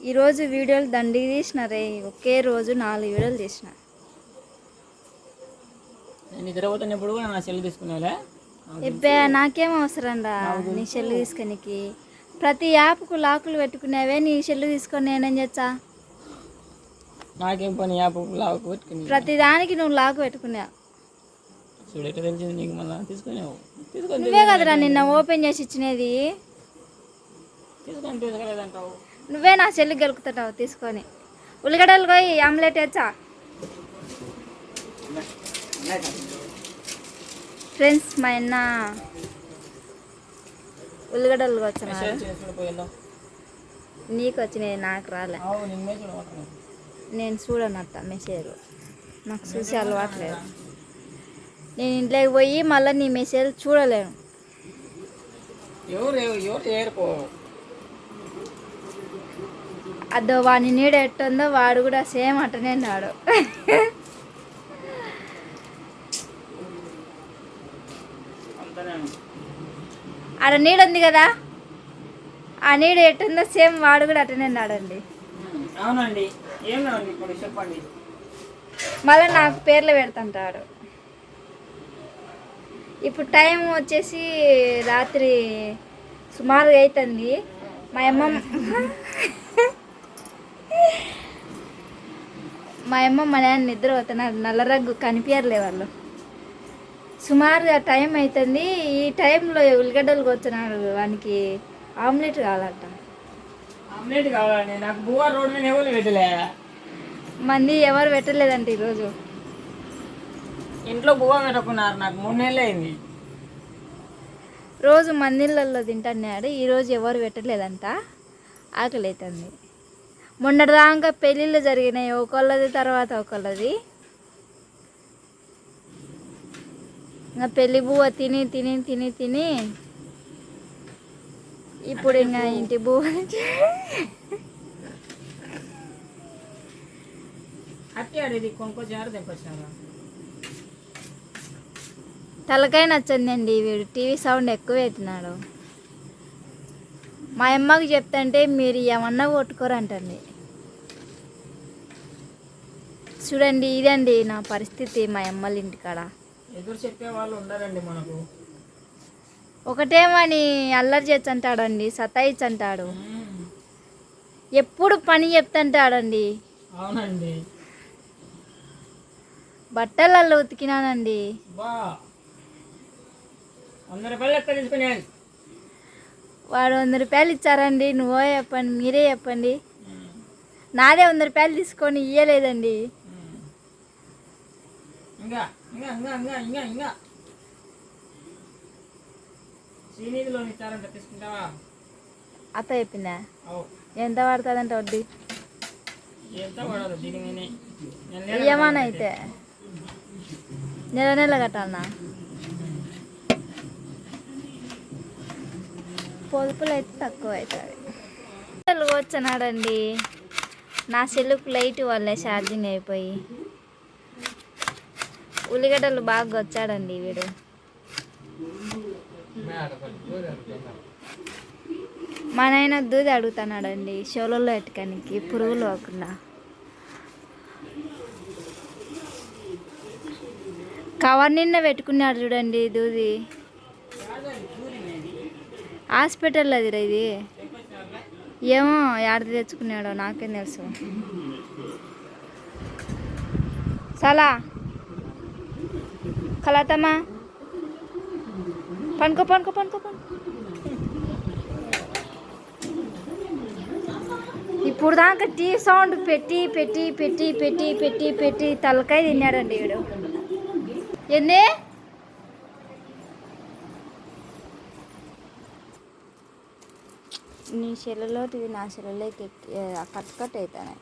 ఈరోజు వీడియోలు దండిగా తీసిన రే, ఒకే రోజు 4 వీడియోలు తీసిన. నిద్రపోతున్నప్పుడు కూడా నా సెల్ తీసుకునేలే. ఇబ్బే నాకేం అవసరం రా నీ సెల్లు తీసుకునికి. ప్రతి యాప్కు లాకులు పెట్టుకునేవే, నీ సెల్లు తీసుకొని నేనేం చేస్తా? నాకేం పని యాప్ లాక్ పెట్టుకుని? ప్రతి దానికి నువ్వు లాకు పెట్టుకున్నావు. చూడు ఎట్లా తెలిసింది నీకు? మళ్ళీ తీసుకునేవు. నువ్వే కదరా నిన్న ఓపెన్ చేసి ఇచ్చినది. తీసుకొని తీసుకోలేదంటావు. నువ్వే నా సెల్లు గెలుకుతావు తీసుకొని. ఉల్లిగడ్డలు పోయి ఆమ్లెట్ వేచ్చా. ఫ్రెండ్స్ మా అన్న ఉల్లిగడ్డలు వచ్చిన నీకు వచ్చినాయి, నాకు రాలే. నేను చూడనట్ట మెసేజ్, నాకు చూసి అలవాట్లేదు. నేను ఇంట్లోకి పోయి మళ్ళీ నీ మెసేజ్ చూడలేను. అదో వాని నీడ ఎట్టుందో వాడు కూడా సేమ్ అట్టనే ఉన్నాడు. ఆడ నీడ ఉంది కదా, ఆ నీడ ఎట్టుందో సేమ్ వాడు కూడా అట్టనే ఉన్నాడండి. అవునండి. ఏం కావాలి ఇప్పుడు చెప్పండి. మళ్ళీ నాకు పేర్లు పెడుతుంటాడు. ఇప్పుడు టైం వచ్చేసి రాత్రి సుమారుగా అవుతుంది. మా అమ్మ మా నాన్న నిద్ర పోతున్నారు. నల్లరగ్గు కనిపించలే వాళ్ళు. సుమారుగా టైం అవుతుంది. ఈ టైంలో ఉల్లిగడ్డలు కూర్చున్నాడు. వానికి ఆమ్లెట్ కావాలంట. ఆమ్లెట్ కావాలండి నాకు. బువ్వ రోడ్ మీద ఎవరు పెట్టలే, మంది ఎవరు పెట్టలేదంట ఈరోజు. ఇంట్లో బువ్వ పెట్టుకున్నారు. నాకు 3 నెలలు అయింది. రోజు మందిళ్ళల్లో తింటున్నాడు. ఈరోజు ఎవరు పెట్టలేదంట. ఆకలి అవుతుంది. మొన్నటిదాకా పెళ్ళిళ్ళు జరిగినాయి, ఒకళ్ళది తర్వాత ఒకళ్ళది. ఇంకా పెళ్ళి బువ్వ తిని తిని తిని తిని ఇప్పుడు ఇంకా ఇంటి బువ్వ తలకాయ నచ్చిందండి. వీడు టీవీ సౌండ్ ఎక్కువ అవుతున్నాడు. మా అమ్మకి చెప్తుంటే మీరు ఏమన్నా కొట్టుకోరంటండి. చూడండి, ఇదండి నా పరిస్థితి మా అమ్మల ఇంటికాడ. ఎదురు చెప్పే వాళ్ళు ఉండాలండి మనకు. ఒకటేమని అల్లరి చేస్తుంటాడండి, సతాయిచ్చంటాడు. ఎప్పుడు పని చెప్తుంటాడండి. అవునండి. బట్టలలో ఉతికినానండి. 100 రూపాయలు లెక్క తీసుకున్నాను. వాడు 100 రూపాయలు ఇచ్చారండి. నువ్వో చెప్పండి, మీరే చెప్పండి. నాదే 100 రూపాయలు తీసుకొని ఇయ్యలేదండి. ఇంకా ఇంకా ఇంకా ఇంకా ఇంకా ఇంకా శ్రీనిధిలో ఇచ్చారంట, తీసుకుంటావా? అత్త చెప్పిందా? ఎంత పడుతుందంట వడ్డీ? ఎంత పడదు దీని మీద. ఏమన్నా అయితే నెల నెల కట్టాలన్నా? పొదుపులు అయితే తక్కువ అవుతుంది. వచ్చాడండి. నా సెల్లుకు లైట్ వల్లే ఛార్జింగ్ అయిపోయి. ఉల్లిగడ్డలు బాగా వచ్చాడండి వీడు. మా నాయన దూది అడుగుతున్నాడండి షోలలో ఎట్టుకానికి, పురుగులు పోకుండా. కవర్ నిండా పెట్టుకున్నాడు చూడండి దూది. హాస్పిటల్ అది ఇది. ఏమో ఎక్కడ తెచ్చుకున్నాడో నాకేం తెలుసు. సలా కలాతమ్మా, పనుకో పనుకో పనుకో పనుకో. ఇప్పుడు దాకా టీవీ సౌండ్ పెట్టి పెట్టి పెట్టి పెట్టి పెట్టి పెట్టి తలకాయ తిన్నాడండి వీడు. ఏంది నీ సెల్లులో టీవీ నా సెల్లులోకి కట్ కట్ అవుతాయి.